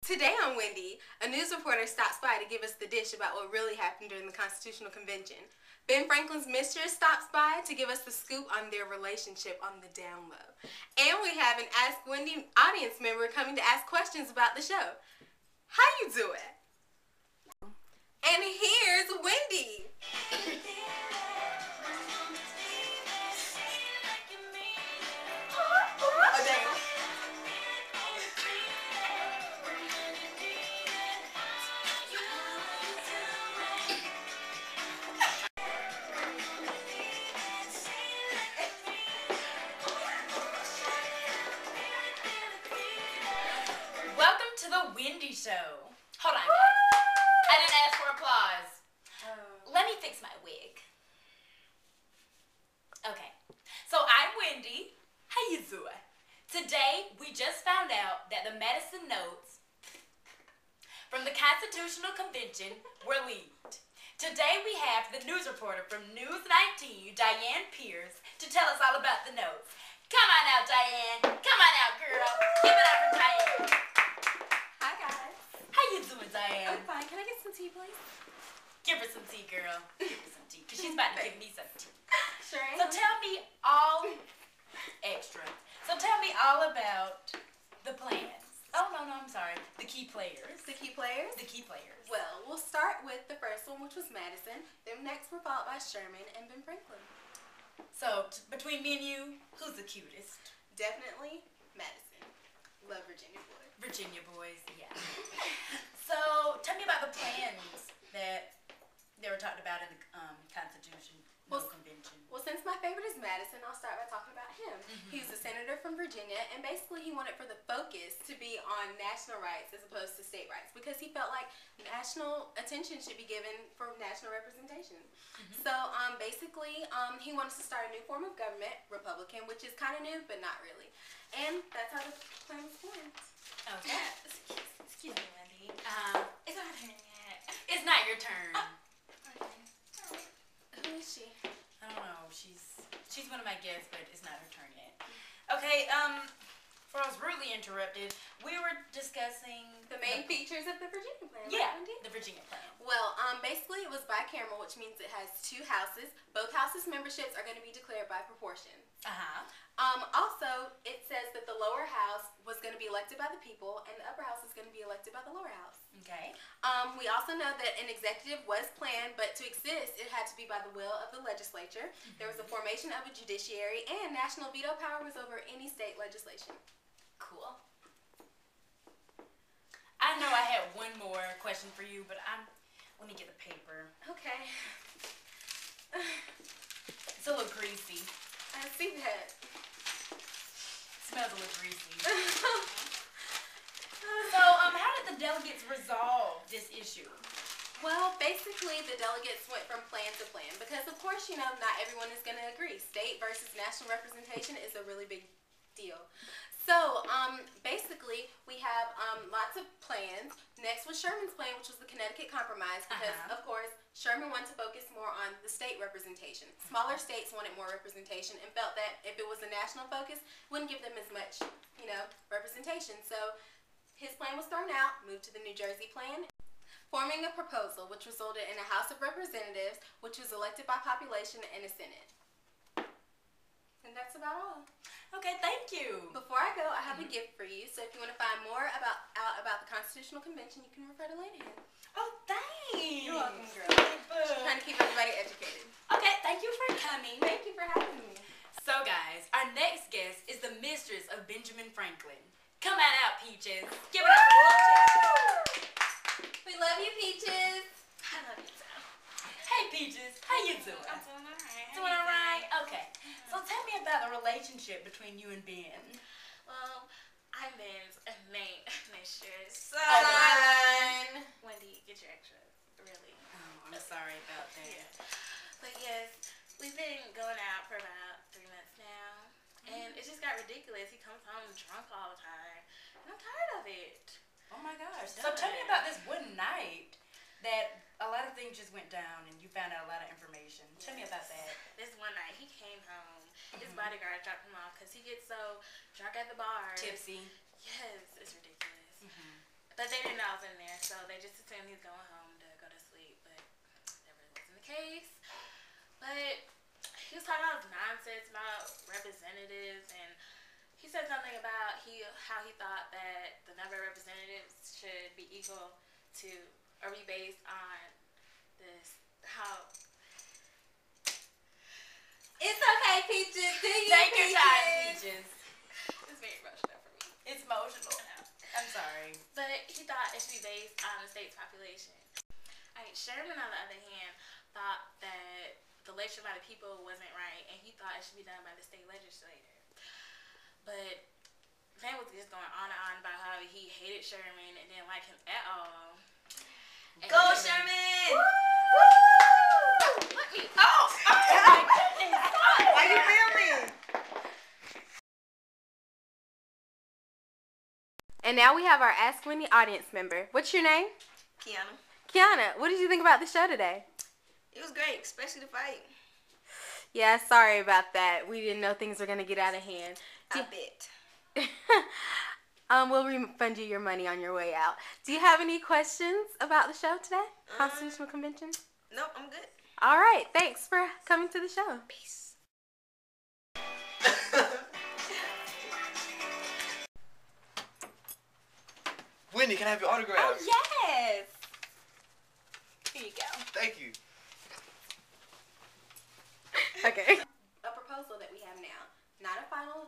Today on Wendy, a news reporter stops by to give us the dish about what really happened during the Constitutional Convention. Ben Franklin's mistress stops by to give us the scoop on their relationship on the down low. And we have an Ask Wendy audience member coming to ask questions about the show. How you doing? And here's Wendy. Oh, damn. Welcome to the Wendy Show. Hold on, guys. I didn't ask for applause. Let me fix my wig. Okay. So I'm Wendy. How you doing? Today, we just found out that the medicine notes from the Constitutional Convention were leaked. Today, we have the news reporter from News 19, Diane Pierce, to tell us all about the notes. Come on out, Diane. Come on out, girl. Give it up for Diane. Hi, guys. How you doing, Diane? I'm fine. Can I get some tea, please? Give her some tea, girl. Give her some tea, because she's about to give me some tea. Sure. So tell me all extra. So tell me all about the plans. Oh, no, I'm sorry. The key players. The key players? The key players. Well, we'll start with the first one, which was Madison. Then next were followed by Sherman and Ben Franklin. So, between me and you, who's the cutest? Definitely Madison. Love Virginia boy. Virginia boys, yeah. So, tell me about the plans that they were talked about in the Constitution Convention. Well, since my favorite is Madison, I'll start by talking about him. He's a senator from Virginia, and basically he wanted for the focus to be on national rights as opposed to state rights, because he felt like national attention should be given for national representation. So basically he wants to start a new form of government, Republican, which is kind of new, but not really. And that's how the plan was formed. Okay. Excuse me, Wendy. It's not her yet. It's not your turn. Who is she? I don't know. She's one of my guests, but it's not her turn yet. Okay, before I was rudely interrupted, we were discussing The main features of the Virginia plan. Yeah, right, Wendy? the Virginia plan. Well, basically it was bicameral, which means it has two houses. Both houses' memberships are going to be declared by proportion. Also, it says that the lower house was going to be elected by the people, and the upper house is going to be elected by the lower house. Okay. We also know that an executive was planned, but to exist, it had to be by the will of the legislature. There was a formation of a judiciary, and national veto power was over any state legislation. Cool. I know I had one more question for you, but let me get the paper. Okay. It's a little greasy. I see that. Smells a little greasy. So, how did the delegates resolve this issue? Well, basically, the delegates went from plan to plan because, of course, you know, not everyone is going to agree. State versus national representation is a really big deal. So, basically, we have lots of plans. Next was Sherman's plan, which was the Connecticut Compromise because, of course, Sherman wanted to focus more on the state representation. Smaller states wanted more representation and felt that if it was a national focus, it wouldn't give them as much, you know, representation. So, his plan was thrown out, moved to the New Jersey plan, forming a proposal which resulted in a House of Representatives, which was elected by population, and a Senate. And that's about all. Okay, thank you. Before I go, I have a gift for you. So if you want to find more out about the Constitutional Convention, you can refer to Lanahan. Oh, thanks. You're welcome, girl. Trying to keep everybody educated. Okay, thank you for coming. Thank you for having me. So, guys, our next guest is the mistress of Benjamin Franklin. Come on out, Peaches. Give it up for Peaches. We love you, Peaches. I love you so. Hey, Peaches. How you doing? I'm doing alright. Doing all right? Okay. So tell me about the relationship between you and Ben. Well, I'm Ben's main mistress. So, Wendy, get your extra. Really. Oh, I'm sorry about that. Yeah. But yes, we've been going out for about 3 months now. And it just got ridiculous. He comes home drunk all the time. And I'm tired of it. Oh my gosh. So tell me about this one night that a lot of things just went down and you found out a lot of information. Tell me about that. This one night, he came home. His bodyguard dropped him off because he gets so drunk at the bar. Tipsy. Yes, it's ridiculous. But they didn't know I was in there, so they just assumed he was going home to go to sleep. But that really wasn't the case. But he was talking all this nonsense about representatives, and he said something about how he thought that the number of representatives should be equal to or be based on this how. It's okay, Peaches. Do you, Take your time, Peaches. It's very emotional for me. It's emotional. I'm sorry. But he thought it should be based on the state's population. Sherman, on the other hand, thought that the election by the people wasn't right, and he thought it should be done by the state legislature. But Van was just going on and on about how he hated Sherman and didn't like him at all. And Go, Sherman! Woo! Let me. Oh my goodness! Why you filming? And now we have our Ask Wendy audience member. What's your name? Kiana. Kiana, what did you think about the show today? It was great, especially the fight. Yeah, sorry about that. We didn't know things were going to get out of hand. I bet. We'll refund you your money on your way out. Do you have any questions about the show today? Constitutional Convention? Nope, I'm good. All right. Thanks for coming to the show. Peace. Wendy, can I have your autograph? Oh, yes! Here you go. Thank you. Okay. A proposal that we have now. Not a final,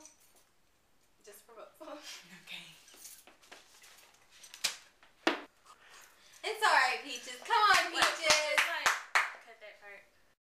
just proposal. Okay. It's all right, Peaches. Come on, Peaches.